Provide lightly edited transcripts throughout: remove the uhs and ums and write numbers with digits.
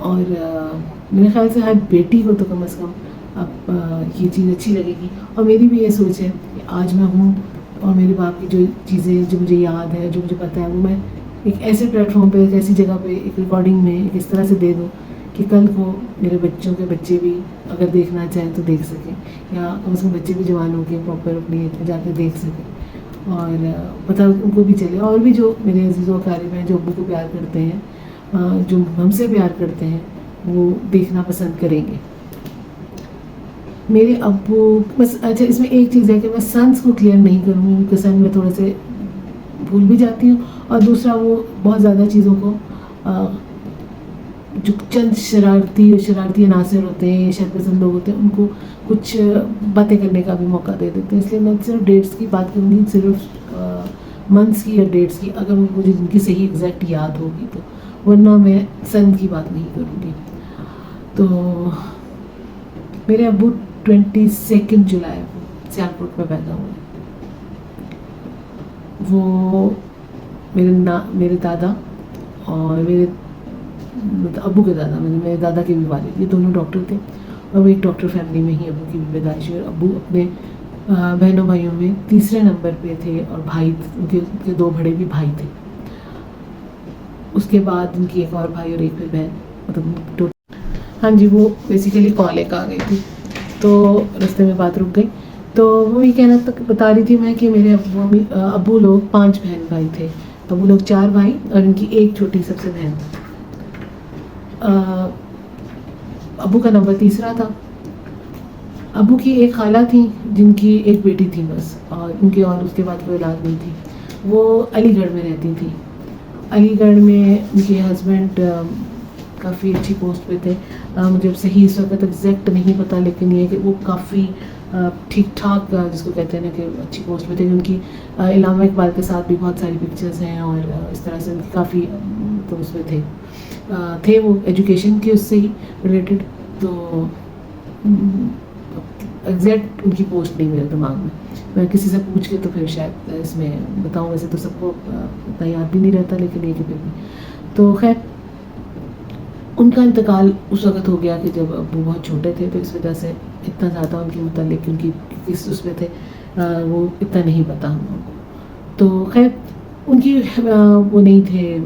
اور میرے خیال سے ہر بیٹی کو تو کم از کم اب یہ چیز اچھی لگے گی. اور میری بھی یہ سوچ ہے کہ آج میں ہوں اور میرے باپ کی جو چیزیں جو مجھے یاد ہے, جو مجھے پتہ ہے, وہ میں ایک ایسے پلیٹ فارم پہ, ایک ایسی جگہ پہ, ایک ریکارڈنگ میں ایک اس طرح سے دے دوں کہ کل کو میرے بچوں کے بچے بھی اگر دیکھنا چاہیں تو دیکھ سکیں, یا کم از کم بچے بھی جوان ہو کے پراپر اپنی ایج میں جا کے دیکھ سکیں, اور پتہ ان کو بھی چلے. اور بھی جو میرے عزیز و اقارب ہیں جو ابو کو پیار کرتے ہیں, جو ہم سے پیار کرتے ہیں, وہ دیکھنا پسند کریں گے. میرے ابو بس, اچھا اس میں ایک چیز ہے کہ میں سنس کو کلیئر نہیں کروں گی کیونکہ سن میں تھوڑے سے بھول بھی جاتی ہوں, اور دوسرا وہ بہت زیادہ چیزوں کو جو چند شرارتی عناصر ہوتے ہیں, شرط پسند لوگ ہوتے ہیں, ان کو کچھ باتیں کرنے کا بھی موقع دے دیتے ہیں. اس لیے میں صرف ڈیٹس کی بات کروں گی, صرف منتھس کی یا ڈیٹس کی, اگر مجھے جن کی صحیح ایگزیکٹ یاد ہوگی تو, ورنہ میں سن کی بات نہیں کروں گی. تو میرے ابو 22 جولائی کو سیالکوٹ میں پیدا ہوئے. وہ میرے دادا اور میرے ابو کے دادا, میرے دادا کے بھی والد, یہ دونوں ڈاکٹر تھے, اور وہ ایک ڈاکٹر فیملی میں ہی ابو کی بھی پیدائش ہوئی. اور ابو اپنے بہنوں بھائیوں میں تیسرے نمبر پہ تھے, اور بھائی ان کے 2 بڑے بھی بھائی تھے. اس کے بعد ان کی ایک اور بھائی اور ایک پھر بہن, مطلب ہاں جی, وہ بیسیکلی کال ایک آ گئی تھی تو رستے میں بات رک گئی. تو وہ یہ کہنا بتا رہی تھی میں کہ میرے ابو لوگ 5 بہن بھائی تھے. ابو لوگ 4 بھائی اور ان کی ایک چھوٹی سب سے بہن. ابو کا نمبر تیسرا تھا. ابو کی ایک خالہ تھی جن کی ایک بیٹی تھی بس, اور ان کے اور اس کے بعد کوئی اولاد نہیں تھی. وہ علی گڑھ میں رہتی تھی. علی گڑھ میں ان کے ہسبینڈ کافی اچھی پوسٹ پہ تھے. مجھے صحیح اس وقت ایگزیکٹ نہیں پتہ, لیکن یہ کہ وہ کافی ٹھیک ٹھاک, جس کو کہتے ہیں نا کہ اچھی پوسٹ پہ تھے. ان کی علامہ اقبال کے ساتھ بھی بہت ساری پکچرز ہیں, اور اس طرح سے ان کی کافی تو اس میں تھے وہ ایجوکیشن کے اس سے ہی ریلیٹڈ. تو ایگزیکٹ ان کی پوسٹ نہیں میرے دماغ میں کسی سے پوچھ کے تو پھر شاید اس میں بتاؤں. ویسے تو سب کو اتنا یاد بھی نہیں رہتا, لیکن یہ کہ پھر بھی تو خیر ان کا انتقال اس وقت ہو گیا کہ جب ابو بہت چھوٹے تھے, تو اس وجہ سے اتنا زیادہ ان کے متعلق ان کی کس اس میں تھے وہ اتنا نہیں پتا ہم لوگوں کو. تو خیر ان کی وہ نہیں تھے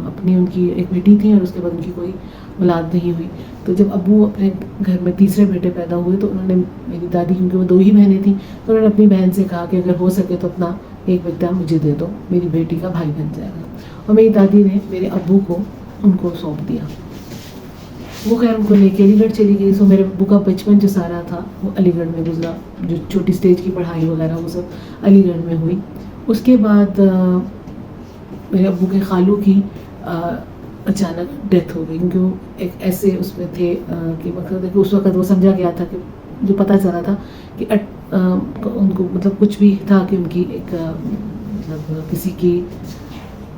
اپنی, ان کی ایک بیٹی تھی اور اس کے بعد ان کی کوئی اولاد نہیں ہوئی. تو جب ابو اپنے گھر میں تیسرے بیٹے پیدا ہوئے تو انہوں نے, میری دادی کیونکہ وہ 2 ہی بہنیں تھیں, تو انہوں نے اپنی بہن سے کہا کہ اگر ہو سکے تو اپنا ایک بیٹا مجھے دے دو, میری بیٹی کا بھائی بن جائے گا. اور میری دادی نے میرے ابو کو ان کو سونپ دیا. وہ خیر ان کو لے کے علی گڑھ چلی گئی. سو میرے ابو کا بچپن جو سارا تھا وہ علی گڑھ میں گزرا, جو چھوٹی اسٹیج کی پڑھائی وغیرہ وہ سب علی گڑھ میں ہوئی. اس کے بعد میرے ابو کے خالو کی اچانک ڈیتھ ہو گئی, کیونکہ وہ ایک ایسے اس میں تھے کہ مقصد ہے کہ اس وقت وہ سمجھا گیا تھا کہ جو پتہ چلا تھا کہ ان کو مطلب کچھ بھی تھا کہ ان کی ایک مطلب کسی کی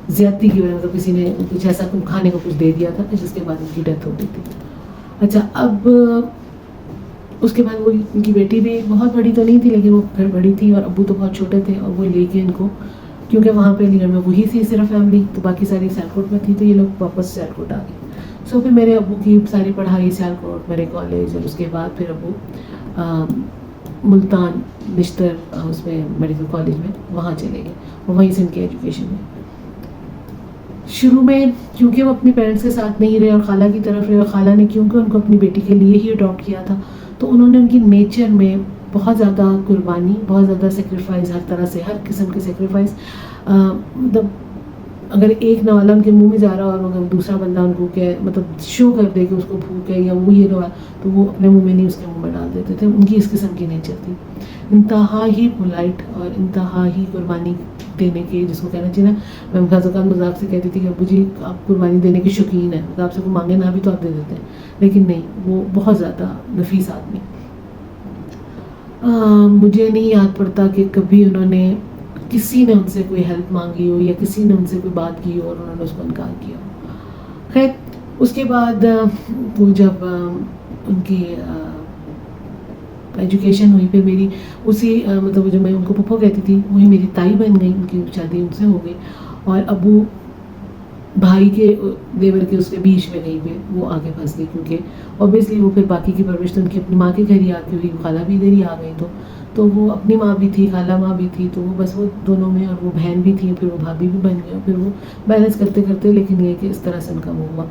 زیادتی کی وجہ, مطلب کسی نے کچھ ایسا کھانے کو کچھ دے دیا تھا جس کے بعد ان کی ڈیتھ ہو گئی تھی. اچھا اب اس کے بعد وہ ان کی بیٹی بھی بہت بڑی تو نہیں تھی, لیکن وہ پھر بڑی تھی, اور ابو تو بہت چھوٹے تھے, اور وہ لے کے ان کو, کیونکہ وہاں پہ علی گڑھ میں وہی تھی صرف فیملی, تو باقی ساری سیالکوٹ میں تھی, تو یہ لوگ واپس سیالکوٹ آ گئے. سو پھر میرے ابو کی ساری پڑھائی سیالکوٹ, میرے کالج, اور اس کے بعد پھر ابو ملتان نشتر اس میں میڈیکل کالج میں وہاں چلے گئے, اور وہیں سے ان کی ایجوکیشن میں. شروع میں کیونکہ وہ اپنے پیرنٹس کے ساتھ نہیں رہے اور خالہ کی طرف رہے, اور خالہ نے کیونکہ ان کو اپنی بیٹی کے لیے ہی اڈاپٹ کیا تھا, تو انہوں نے ان کی نیچر میں بہت زیادہ قربانی, بہت زیادہ سیکریفائز, ہر طرح سے ہر قسم کے سیکریفائز. مطلب اگر ایک نوالا ان کے منہ میں جا رہا اور اگر دوسرا بندہ ان کو کہ مطلب شو کر دے کہ اس کو بھوک ہے یا وہ یہ رہا, تو وہ اپنے منہ میں نہیں اس کے منہ میں ڈال دیتے تھے. ان کی اس قسم کی نیچر تھی, انتہا ہی پولائٹ اور انتہا ہی قربانی دینے کی, جس کو کہنا چاہیے نا, میں بعض اوقات مذاق سے کہتی تھی کہ ابو جی آپ قربانی دینے کے شوقین ہیں, آپ سے کو مانگے نہ بھی تو آپ دے دیتے ہیں, لیکن نہیں, وہ بہت زیادہ نفیس آدمی. مجھے نہیں یاد پڑتا کہ کبھی انہوں نے کسی نے ان سے کوئی ہیلپ مانگی ہو یا کسی نے ان سے کوئی بات کی ہو اور انہوں نے اس کو انکار کیا ہو. خیر اس کے بعد وہ جب ان کی ایجوکیشن ہوئی, پھر میری اسی مطلب جو میں ان کو پپو کہتی تھی وہی میری تائی بن گئی, ان کی شادی ان سے ہو گئی. اور ابو بھائی کے دیور کے اس کے بیچ میں کہیں پہ وہ آگے پھنس گئی، کیونکہ اوبیسلی وہ پھر باقی کی پرورش تو ان کی اپنی ماں کے گھر ہی آتی ہوئی، خالہ بھی ادھر ہی آ گئی، تو وہ اپنی ماں بھی تھی، خالہ ماں بھی تھی، تو وہ بس وہ دونوں میں، اور وہ بہن بھی تھی، پھر وہ بھابھی بھی بن گئے، پھر وہ بیلنس کرتے کرتے، لیکن یہ کہ اس طرح سے ان کا وہ ہوا۔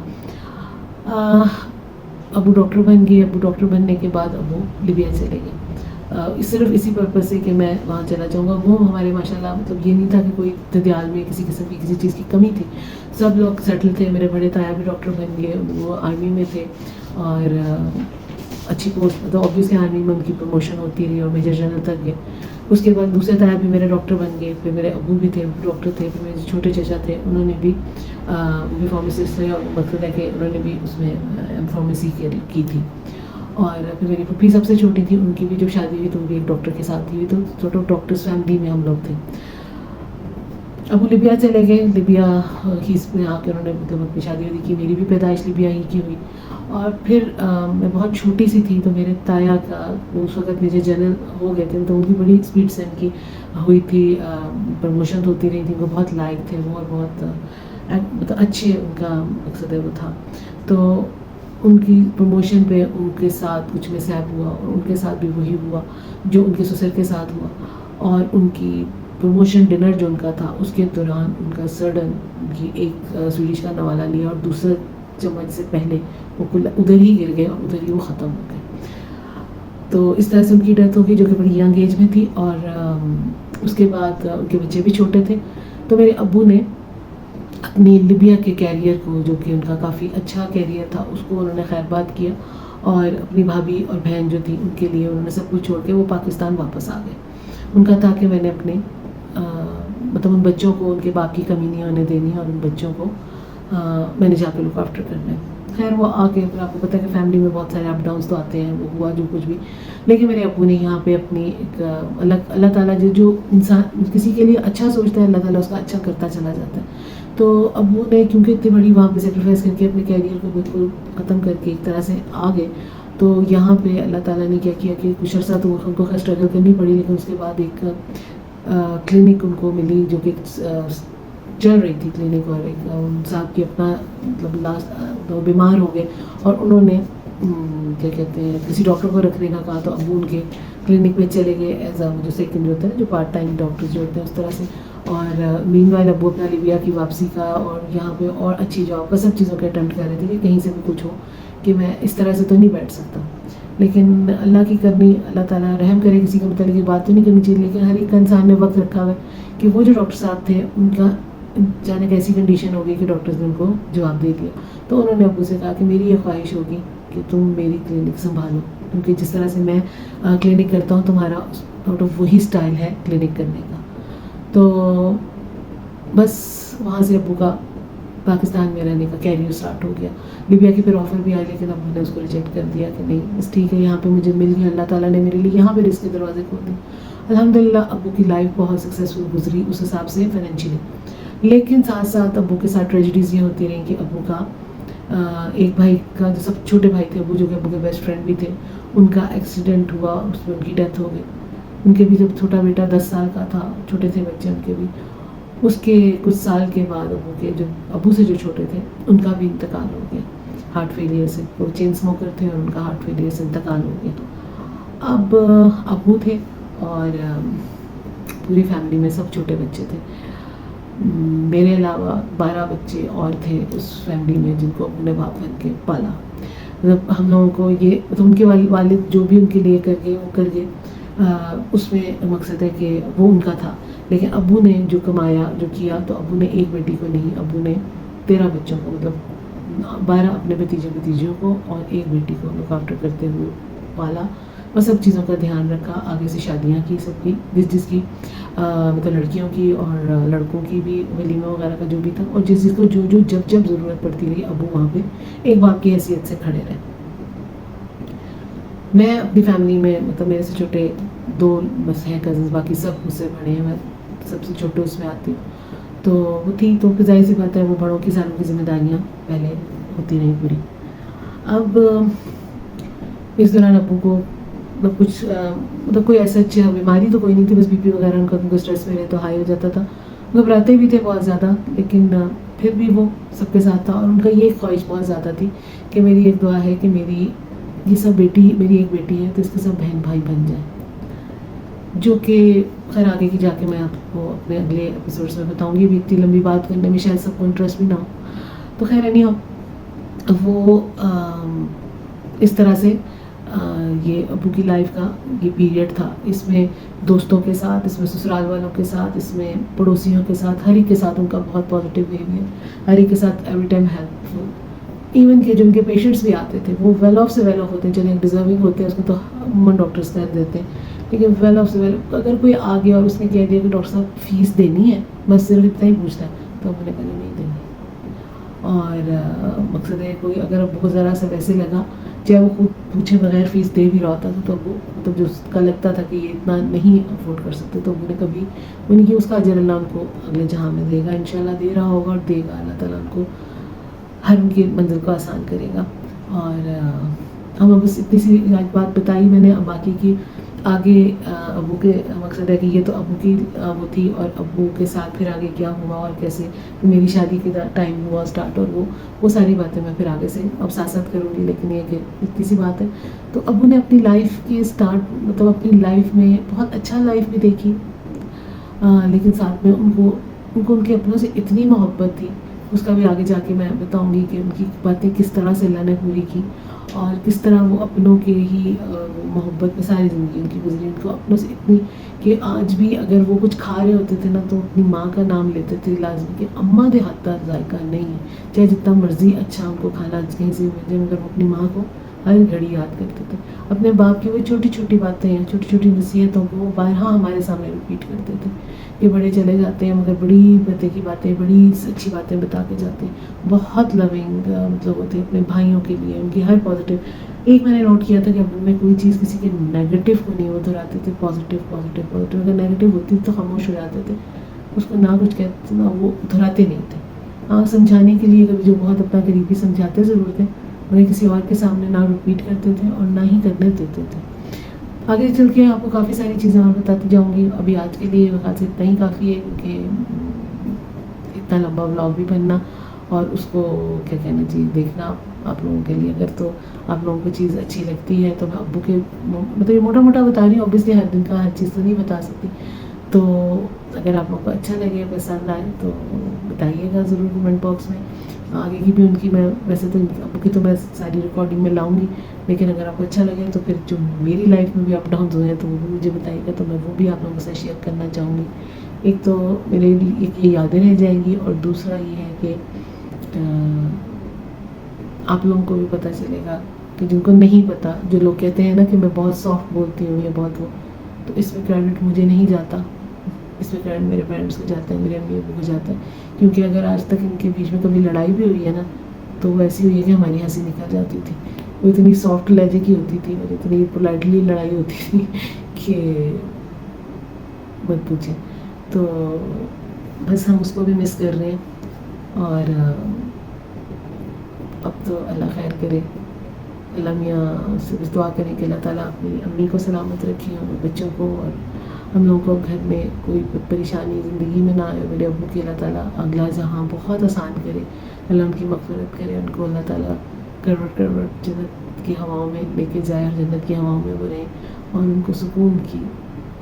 ابو ڈاکٹر بن گئے، ابو ڈاکٹر بننے کے بعد ابو لیبیا چلے گئے، صرف اسی پرپز سے کہ میں وہاں چلا جاؤں گا۔ وہ ہمارے ماشاءاللہ مطلب یہ نہیں تھا کہ کوئی ددیال میں کسی قسم کی کسی چیز کی کمی تھی، سب لوگ سیٹل تھے۔ میرے بڑے تایا بھی ڈاکٹر بن گئے، وہ آرمی میں تھے، اور اچھی پوسٹ، مطلب اوبیسلی آرمی میں ان کی پروموشن ہوتی رہی اور میجر جنرل تک گئے۔ اس کے بعد دوسرے تایا بھی میرے ڈاکٹر بن گئے، پھر میرے ابو بھی تھے ڈاکٹر تھے، پھر میرے چھوٹے چچا تھے، انہوں نے بھی فارماسسٹ تھے، اور مقصد ہے کہ انہوں نے بھی اس میں فارمیسی کی تھی۔ اور پھر میری پھوپھی سب سے چھوٹی تھی، ان کی بھی جب شادی ہوئی تو وہ بھی ایک ڈاکٹر کے ساتھ ہوئی، تو سارٹ آف ڈاکٹرس فیملی میں ہم لوگ تھے۔ ابو لیبیا چلے گئے، لیبیا ہی میں آ کے انہوں نے مطلب اپنی شادی وادی کی، میری بھی پیدائش لیبیا ہی کی ہوئی۔ اور پھر میں بہت چھوٹی سی تھی، تو میرے تایا کا اس وقت میجر جنرل ہو گئے تھے، تو ان کی بڑی اسپیڈ سے ان کی ہوئی تھی، پروموشن ہوتی رہی تھی، وہ بہت لائق تھے وہ، اور بہت مطلب اچھے ان کا مقصد ہے وہ تھا۔ تو ان کی پروموشن پہ ان کے ساتھ کچھ مسہیپ ہوا، اور ان کے ساتھ بھی وہی ہوا جو ان کے سسر کے ساتھ ہوا، اور ان کی پروموشن ڈنر جو ان کا تھا اس کے دوران ان کا سڈن ان کی ایک سویڈش کا نوالا لیا، اور دوسرا چمچ سے پہلے وہ ادھر ہی گر گئے، اور ادھر ہی وہ ختم ہو گئے۔ تو اس طرح سے ان کی ڈیتھ ہو گئی، جو کہ بڑی ینگ ایج میں تھی، اور اس کے بعد ان کے بچے بھی چھوٹے تھے۔ تو میرے ابو نے اپنی لیبیا کے کیریئر کو، جو کہ ان کا کافی اچھا کیریئر تھا، اس کو انہوں نے خیر بات کیا، اور اپنی بھابھی اور بہن جو تھی ان کے لیے انہوں نے سب کچھ چھوڑ کے وہ پاکستان واپس آ گئے۔ ان کا تھا کہ میں نے اپنے مطلب ان بچوں کو ان کے باپ کی کمی نہیں ہونے دینی ہے، اور ان بچوں کو میں نے جا کے لک آفٹر کرنا ہے۔ خیر وہ آ کے، پھر آپ کو پتہ ہے کہ فیملی میں بہت سارے اپ ڈاؤنس تو آتے ہیں، وہ ہوا جو کچھ بھی، لیکن میرے ابو نے یہاں پہ اپنی ایک اللہ تعالیٰ جو انسان کسی کے لیے اچھا سوچتا ہے، اللہ تعالیٰ اس کا اچھا کرتا چلا جاتا ہے۔ تو ابو نے کیونکہ اتنی بڑی وہاں پہ سیکریفائس کر کے اپنے کیریئر کو بالکل ختم کر کے ایک طرح سے آ گئے، تو یہاں پہ اللہ تعالیٰ نے کیا کیا کہ کچھ عرصہ تو ان کو اسٹرگل کرنی پڑی، لیکن اس کے بعد ایک کلینک ان کو ملی، جو کہ چل رہی تھی کلینک، اور ایک صاحب کی اپنا مطلب لاسٹ وہ بیمار ہو گئے، اور انہوں نے کیا کہتے ہیں کسی ڈاکٹر کو رکھنے کا کہا، تو ابو ان کے کلینک میں چلے گئے ایز اے جو سیکنڈ ہوتا ہے جو پارٹ ٹائم ڈاکٹر جو ہوتے ہیں اس طرح سے۔ اور مین وائل ابو اپنا لیبیا کی واپسی کا اور یہاں پہ اور اچھی جاب کا سب چیزوں کے اٹیمپٹ کر رہے تھے کہ کہیں سے بھی کچھ ہو، کہ میں اس طرح سے تو نہیں بیٹھ سکتا۔ لیکن اللہ کی کرنی، اللہ تعالیٰ رحم کرے، کسی کے متعلق یہ بات تو نہیں کرنی چاہیے، لیکن ہر ایک انسان نے وقت رکھا ہوا ہے کہ وہ جو ڈاکٹر صاحب تھے ان کا جانے ایسی کنڈیشن ہو گئی کہ ڈاکٹرز نے ان کو جواب دے دیا، تو انہوں نے ابو سے کہا کہ میری یہ خواہش ہوگی کہ تم میری کلینک سنبھالو، کیونکہ جس طرح سے میں کلینک کرتا ہوں تمہارا سارٹ آف وہی اسٹائل ہے کلینک کرنے کا۔ تو بس وہاں سے ابو کا پاکستان میں رہنے کا کیریئر اسٹارٹ ہو گیا۔ لیبیا کی پھر آفر بھی آئی، لیکن ابو نے اس کو ریجیکٹ کر دیا کہ نہیں بس ٹھیک ہے، یہاں پہ مجھے مل گیا، اللہ تعالیٰ نے میرے لیے یہاں پہ رزق کے دروازے کھول دیے۔ الحمدللہ ابو کی لائف بہت سکسیزفل گزری اس حساب سے فائنینشلی، لیکن ساتھ ساتھ ابو کے ساتھ ٹریجڈیز یہ ہوتی رہیں کہ ابو کا ایک بھائی کا جو سب چھوٹے بھائی تھے ابو، جو کہ ابو کے بیسٹ فرینڈ بھی تھے، ان کا ایکسیڈنٹ ہوا، اس میں ان کی ڈیتھ ہو گئی۔ ان کے بھی جب چھوٹا بیٹا 10 سال کا تھا، چھوٹے تھے بچے ان کے بھی، اس کے کچھ سال کے بعد ابو کے جو ابو سے جو چھوٹے تھے ان کا بھی انتقال ہو گیا ہارٹ فیلئر سے۔ وہ چین اسموکر تھے اور ان کا ہارٹ فیلئر سے انتقال ہو گیا۔ اب ابو تھے اور پوری فیملی میں سب چھوٹے بچے تھے، میرے علاوہ 12 بچے اور تھے اس فیملی میں جن کو ابو نے باپ بن کے پالا۔ مطلب ہم لوگوں کو یہ مطلب ان کے والد جو بھی ان کے لیے کر گئے وہ کر گئے، اس میں مقصد ہے کہ وہ ان کا تھا، لیکن ابو نے جو کمایا جو کیا، تو ابو نے ایک بیٹی کو نہیں، ابو نے 13 بچوں کو، مطلب 12 اپنے بھتیجوں کو اور ایک بیٹی کو لک آفٹر کرتے ہوئے پالا، اور سب چیزوں کا دھیان رکھا، آگے سے شادیاں کی سب کی، جس کی مطلب لڑکیوں کی اور لڑکوں کی بھی، ولیمہ وغیرہ کا جو بھی تھا، اور جس کو جو جب ضرورت پڑتی رہی ابو وہاں پہ ایک باپ کی حیثیت سے کھڑے رہے۔ میں اپنی فیملی میں مطلب میرے سے چھوٹے 2 بس ہیں کزنس، باقی سب مجھ سے بڑے ہیں، میں سب سے چھوٹے اس میں آتی ہوں، تو وہ تھی، تو ظاہر سی بات ہے وہ بڑوں کی سالوں کی ذمہ داریاں پہلے ہوتی رہیں پوری۔ اب اس دوران ابو کو مطلب کچھ مطلب کوئی ایسا اچھا بیماری تو کوئی نہیں تھی، بس بی پی وغیرہ ان کا کیونکہ اسٹریس میں رہے تو ہائی ہو جاتا تھا، گھبراتے بھی تھے بہت زیادہ، لیکن پھر بھی وہ سب کے ساتھ تھا. اور ان کا یہ خواہش بہت زیادہ تھی کہ میری ایک دعا ہے کہ میری یہ سب بیٹی، میری ایک بیٹی ہے تو اس کے سب بہن بھائی بن جائیں، جو کہ خیر آگے کی جا کے میں آپ کو اپنے اگلے ایپیسوڈس میں بتاؤں گی. بھی اتنی لمبی بات کرنے میں شاید سب کو انٹرسٹ بھی نہ ہو. تو خیر نہیں ہو وہ اس طرح سے یہ ابو کی لائف کا یہ پیریڈ تھا. اس میں دوستوں کے ساتھ، اس میں سسرال والوں کے ساتھ، اس میں پڑوسیوں کے ساتھ، ہر ایک کے ساتھ ان کا بہت پازیٹیو بیہیویئر، ہر ایک کے ساتھ ایوری ٹائم ہیلپ فل. ایون کہ جو ان کے پیشنٹس بھی آتے تھے وہ ویل آف سے ویل آف ہوتے ہیں. چلیں ڈیزرونگ ہوتے ہیں اس کو تو عموماً ڈاکٹرس کہہ دیتے ہیں، لیکن ویل آف سے ویل. اگر کوئی آ گیا اور اس نے کہہ دیا کہ ڈاکٹر صاحب فیس دینی ہے، بس صرف اتنا ہی پوچھتا ہے، تو ہم نے کہا نہیں دینی. اور مقصد ہے کوئی اگر بہت ذرا سا ویسے لگا، چاہے وہ خود پوچھے بغیر فیس دے بھی رہا ہوتا تھا، تو وہ مطلب جو اس کا لگتا تھا کہ یہ اتنا نہیں افورڈ کر سکتے، تو انہوں نے کبھی ان کی اس کا اجر اللہ ان کو اگلے جہاں میں دے گا، انشاءاللہ دے رہا ہوگا اور دے گا. اللہ تعالیٰ ان کو ہر ان کی منزل کو آسان کرے گا. اور ہم بس اتنی سی بات بتائی میں نے. اب باقی کی آگے ابو کے مقصد ہے کہ یہ تو ابو کی وہ تھی، اور ابو کے ساتھ پھر آگے کیا ہوا اور کیسے میری شادی کے ٹائم ہوا اسٹارٹ، اور وہ ساری باتیں میں پھر آگے سے اب ساتھ گوں گی. لیکن یہ کہ اتنی سی بات ہے. تو ابو نے اپنی لائف کے اسٹارٹ مطلب اپنی لائف میں بہت اچھا لائف بھی دیکھی، لیکن ساتھ میں ان کو ان کے اپنوں سے اتنی محبت تھی. اس کا بھی آگے جا کے میں بتاؤں گی کہ ان کی باتیں کس طرح سے اللہ نے پوری کی، اور کس طرح وہ اپنوں کے ہی محبت میں ساری زندگی ان کی گزری. ان کو اپنوں سے اتنی کہ آج بھی اگر وہ کچھ کھا رہے ہوتے تھے نا تو اپنی ماں کا نام لیتے تھے لازمی، کہ اماں دے ہاتھ کا ذائقہ نہیں ہے، چاہے جتنا مرضی اچھا ان کو کھانا کہیں سے مل جائے، مگر وہ اپنی ماں کو ہر گھڑی یاد کرتے تھے. اپنے باپ کی وہ چھوٹی چھوٹی باتیں ہیں، چھوٹی چھوٹی نصیحتوں کو وہ بارہا ہمارے سامنے ریپیٹ کرتے تھے کہ بڑے چلے جاتے ہیں مگر بڑی پتے کی باتیں، بڑی اچھی باتیں بتا کے جاتے ہیں. بہت لونگ مطلب ہوتے ہیں اپنے بھائیوں کے لیے. ان کی ہر پازیٹیو، ایک میں نے نوٹ کیا تھا کہ اب میں کوئی چیز کسی کے نیگیٹو کو نہیں وہ دہراتے تھے، پازیٹیو پازیٹیو پازیٹیو. اگر نیگیٹو ہوتی تو خاموش ہو جاتے تھے، اس کو نہ کچھ کہتے نہ وہ دہراتے نہیں تھے. ہاں سمجھانے کے لیے کبھی جو بہت اپنا قریبی سمجھاتے ضرور تھے، انہیں کسی اور کے سامنے نہ رپیٹ کرتے تھے اور نہ ہی کرنے دیتے تھے. آگے چل کے آپ کو کافی ساری چیزیں اور بتاتی جاؤں گی. ابھی آج کے لیے خاص اتنا ہی کافی ہے، کیونکہ اتنا لمبا ولاگ بھی بننا اور اس کو کیا کہنا چاہیے دیکھنا آپ لوگوں کے لیے. اگر تو آپ لوگوں کو چیز اچھی لگتی ہے تو میں ابو کے مطلب یہ موٹا موٹا بتا رہی ہوں، اوبیسلی ہر دن کا ہر چیز تو نہیں بتا سکتی. تو اگر آپ لوگوں کو اچھا لگے، پسند آئے تو بتائیے گا ضرور کمنٹ باکس میں. آگے کی بھی ان کی میں ویسے تو ابو کی تو میں ساری ریکارڈنگ میں لاؤں گی، لیکن اگر آپ کو اچھا لگے تو پھر جو میری لائف میں بھی اپ ڈاؤنز ہوئے ہیں تو وہ بھی مجھے بتائیے گا، تو میں وہ بھی آپ لوگوں سے شیئر کرنا چاہوں گی. ایک تو میرے لیے ایک یہ یادیں رہ جائیں گی، اور دوسرا یہ ہے کہ آپ لوگوں کو بھی پتہ چلے گا کہ جن کو نہیں پتہ، جو لوگ کہتے ہیں نا کہ میں بہت سافٹ بولتی ہوں یا بہت وہ، تو اس میں کریڈٹ مجھے نہیں جاتا، اس میں کریڈٹ میرے پیرنٹس کو جاتا ہے، میرے امی ابو کو جاتا ہے. کیونکہ اگر آج تک ان کے بیچ میں کبھی لڑائی بھی ہوئی ہے نا تو وہ ایسی ہوئی ہے کہ ہماری ہنسی نکل جاتی تھی. وہ اتنی سافٹ لہجے کی ہوتی تھی اور اتنی پولائٹلی لڑائی ہوتی تھی کہ مت پوچھیں. تو بس ہم اس کو بھی مس کر رہے ہیں. اور اب تو اللہ خیر کرے، اللہ میاں سے بس دعا کریں کہ اللہ تعالیٰ اپنی امی کو سلامت رکھیں اور بچوں کو، اور ہم لوگوں کو گھر میں کوئی پریشانی زندگی میں نہ آئے. میرے ابو کی اللہ تعالیٰ اگلا جہاں بہت آسان کرے، اللہ ان کی مغفرت کرے، ان کو اللہ تعالیٰ کروڑ کروڑ جنت کی ہواؤں میں لے کے جائے، اور جنت کی ہواؤں میں وہ رہیں، اور ان کو سکون کی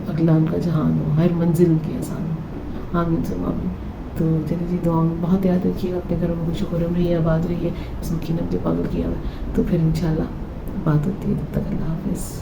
اگلا ان کا جہان ہو، ہر منزل ان کی آسان ہو. آمین ثم آمین. تو چلیے جی، دعا میں بہت یاد رکھیے گا، اپنے گھروں میں خوش و خرم رہیے، آباد رہیے، اس مکین نے پاگل کیا ہوا. تو پھر انشاءاللہ بات ہوتی ہے. تب تک اللہ حافظ.